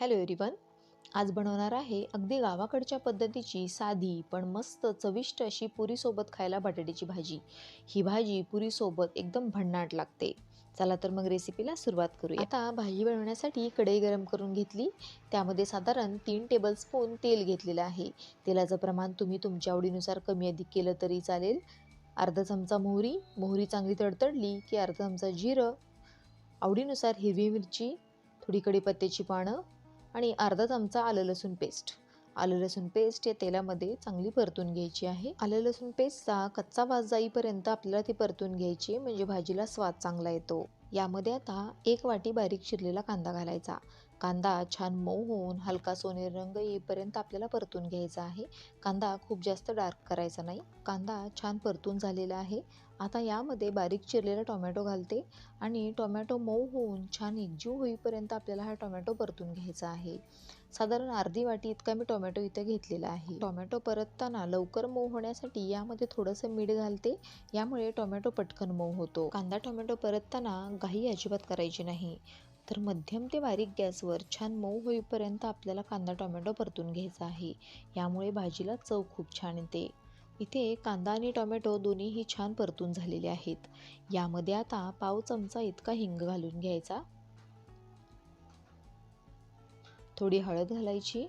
Hello everyone. आज बनवणार आहे अगदी गावाकडच्या पद्धतीची साधी पण मस्त चविष्ट अशी पुरीसोबत खायला बटाट्याची भाजी. ही भाजी पुरीसोबत एकदम भन्नाट लागते. चला तर मग रेसिपीला सुरुवात करूया. आता भाजी बनवण्यासाठी कढई गरम करून घेतली. त्यामध्ये साधारण 3 टेबलस्पून तेल घेतलेलं आहे. तेलाचं प्रमाण तुम्ही तुमच्या आवडीनुसार कमी अधिक केलं तरी चालेल. अर्धा चमचा मोहरी चांगली तडतडली की अर्धा चमचा जिरं, आवडीनुसार हिरवी मिरची, थोडी कढीपत्त्याची पानं आणि अर्धा चमचा आलं लसूण पेस्ट या तेलामध्ये चांगली परतून घ्यायची आहे. आलं लसूण पेस्टचा कच्चा वास जाईपर्यंत आपल्याला ती परतून घ्यायची, म्हणजे भाजीला स्वाद चांगला येतो. यामध्ये आता 1 वाटी बारीक चिरलेला कांदा घालायचा. कांदा छान मऊ होऊन हलका सोनेरी रंग येईपर्यंत आपल्याला परतून घ्यायचा आहे. कांदा खूप जास्त डार्क करायचा नाही. कांदा छान परतून झालेला आहे. आता यामध्ये बारीक चिरलेला टोमॅटो घालते आणि टोमॅटो मऊ होऊन छान एकजीव होईपर्यंत आपल्याला हा टोमॅटो परतून घ्यायचा आहे. साधारण अर्धी वाटी इतका मी टोमॅटो इथे घेतलेला आहे. टोमॅटो परतताना लवकर मऊ होण्यासाठी यामध्ये थोडंसं मीठ घालते. यामुळे टोमॅटो पटकन मऊ होतो. कांदा टोमॅटो परतताना घाई अजिबात करायची नाही. तर मध्यम ते बारीक गॅसवर छान मऊ होईपर्यंत आपल्याला कांदा टोमॅटो परतून घ्यायचा आहे. यामुळे भाजीला चव खूप छान येते. इथे कांदा आणि टोमॅटो दोन्हीही छान परतून झालेले आहेत. यामध्ये आता पाव चमचा इतका हिंग घालून घ्यायचा. थोडी हळद घालायची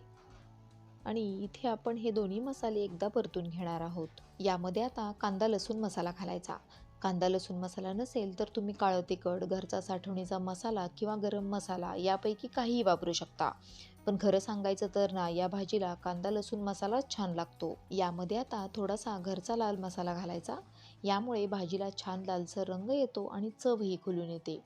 आणि इथे आपण हे दोन्ही मसाले एकदा परतून घेणार आहोत. यामध्ये आता कांदा लसूण मसाला घालायचा. कांदा लसूण मसाला नसेल तर तुम्ही काळं तिखट, घरचा साठवणीचा मसाला किंवा गरम मसाला यापैकी काहीही वापरू शकता. पण खरं सांगायचं तर ना, या भाजीला कांदा लसूण मसालाच छान लागतो. यामध्ये आता थोडासा घरचा लाल मसाला घालायचा. यामुळे भाजीला छान लालसर रंग येतो आणि चवही खुलून येते.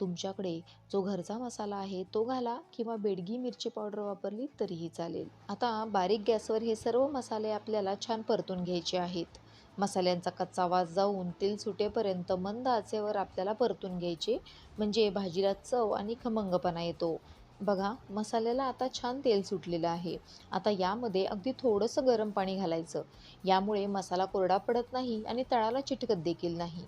तुमच्याकडे जो घरचा मसाला आहे तो घाला किंवा बेडगी मिरची पावडर वापरली तरीही चालेल. आता बारीक गॅसवर हे सर्व मसाले आपल्याला छान परतून घ्यायचे आहेत. मसाल्यांचा कच्चा वास जाऊन तेल सुटेपर्यंत मंद आचेवर आपल्याला परतून घ्यायचे, म्हणजे भाजीला चव आणि खमंगपणा येतो. बघा, मसाल्याला आता छान तेल सुटलेलं आहे. आता यामध्ये अगदी थोडंसं गरम पाणी घालायचं. यामुळे मसाला कोरडा पडत नाही आणि तळाला चिटकत देखील नाही.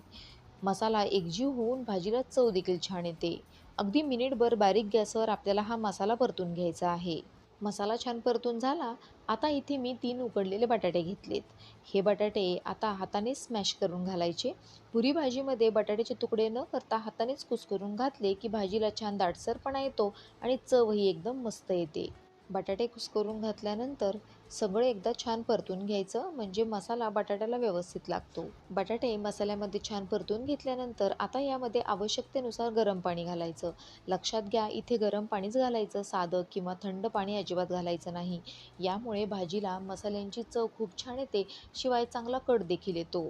मसाला एकजीव होऊन भाजीला चव देखील छान येते. अगदी मिनिटभर बारीक गॅसवर आपल्याला हा मसाला परतून घ्यायचा आहे. मसाला छान परतून झाला. आता इथे मी 3 उकडलेले बटाटे घेतलेत. हे बटाटे आता हाताने स्मॅश करून घालायचे. पुरी भाजीमध्ये बटाट्याचे तुकडे न करता हातानेच कुस्करून घातले की भाजीला छान दाटसरपणा येतो आणि चवही एकदम मस्त येते. बटाटे कुस्करून घातल्यानंतर सगळं एकदा छान परतून घ्यायचं, म्हणजे मसाला बटाट्याला व्यवस्थित लागतो. बटाटे मसाल्यामध्ये छान परतून घेतल्यानंतर आता यामध्ये आवश्यकतेनुसार गरम पाणी घालायचं. लक्षात घ्या, इथे गरम पाणीच घालायचं, साधं किंवा थंड पाणी अजिबात घालायचं नाही. यामुळे भाजीला मसाल्यांची चव खूप छान येते, शिवाय चांगला कट देखील येतो.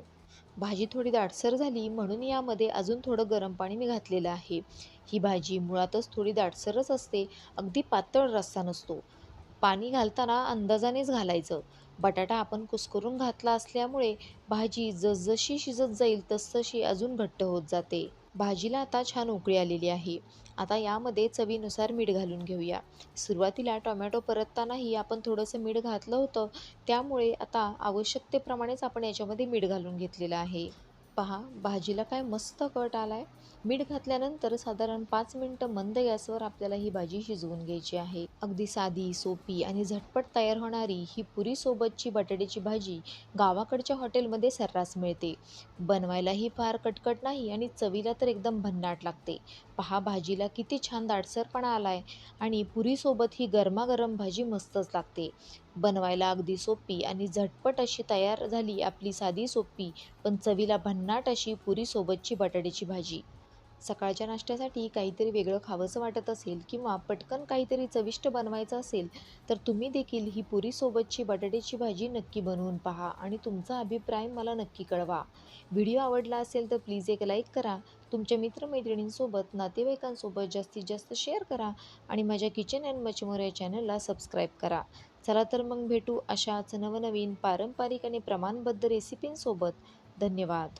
भाजी थोडी दाटसर झाली म्हणून यामध्ये अजून थोडं गरम पाणी मी घातलेलं आहे. ही भाजी मुळातच थोडी दाटसरच असते, अगदी पातळ रस्सा नसतो. पाणी घालताना अंदाजानेच घालायचं. बटाटा आपण कुस्करून घातला असल्यामुळे भाजी जसजशी शिजत जाईल तसतशी अजून घट्ट होत जाते. भाजीला आता छान उकळी आलेली आहे. आता यामध्ये चवीनुसार मीठ घालून घेऊया. सुरुवातीला टोमॅटो परततानाही आपण थोडंसं मीठ घातलं होतं, त्यामुळे आता आवश्यकतेप्रमाणेच आपण याच्यामध्ये मीठ घालून घेतलेलं आहे. पहा, भाजीला काय मस्त कट आलाय. मीठ घातल्यानंतर साधारण 5 मिनिटं मंद गॅसवर आपल्याला ही भाजी शिजवून घ्यायची आहे. अगदी साधी, सोपी आणि झटपट तयार होणारी ही पुरीसोबतची बटाट्याची भाजी गावाकडच्या हॉटेलमध्ये सर्रास मिळते. बनवायलाही फार कटकट नाही आणि चवीला तर एकदम भन्नाट लागते. पहा, भाजीला किती छान दाटसरपणा आलाय आणि पुरीसोबत ही गरमागरम भाजी मस्तच लागते. बनवायला अगदी सोपी आणि झटपट अशी तयार झाली आपली साधी सोपी पण चवीला भन्नाट अशी पुरीसोबतची बटाट्याची भाजी. सकाळच्या नाश्त्यासाठी काहीतरी वेगळं खावंसं वाटत असेल किंवा पटकन काहीतरी चविष्ट बनवायचं असेल तर तुम्ही देखील ही पुरीसोबतची बटाट्याची भाजी नक्की बनवून पहा आणि तुमचा अभिप्राय मला नक्की कळवा. व्हिडिओ आवडला असेल तर प्लीज एक लाईक करा. तुमच्या मित्रमैत्रिणींसोबत, नातेवाईकांसोबत जास्तीत जास्त शेअर करा आणि माझ्या किचन अँड मच मोर या चॅनलला सबस्क्राईब करा. चला तर मग भेटू अशाच नवनवीन पारंपरिक आणि प्रमाणबद्ध रेसिपींसोबत. धन्यवाद.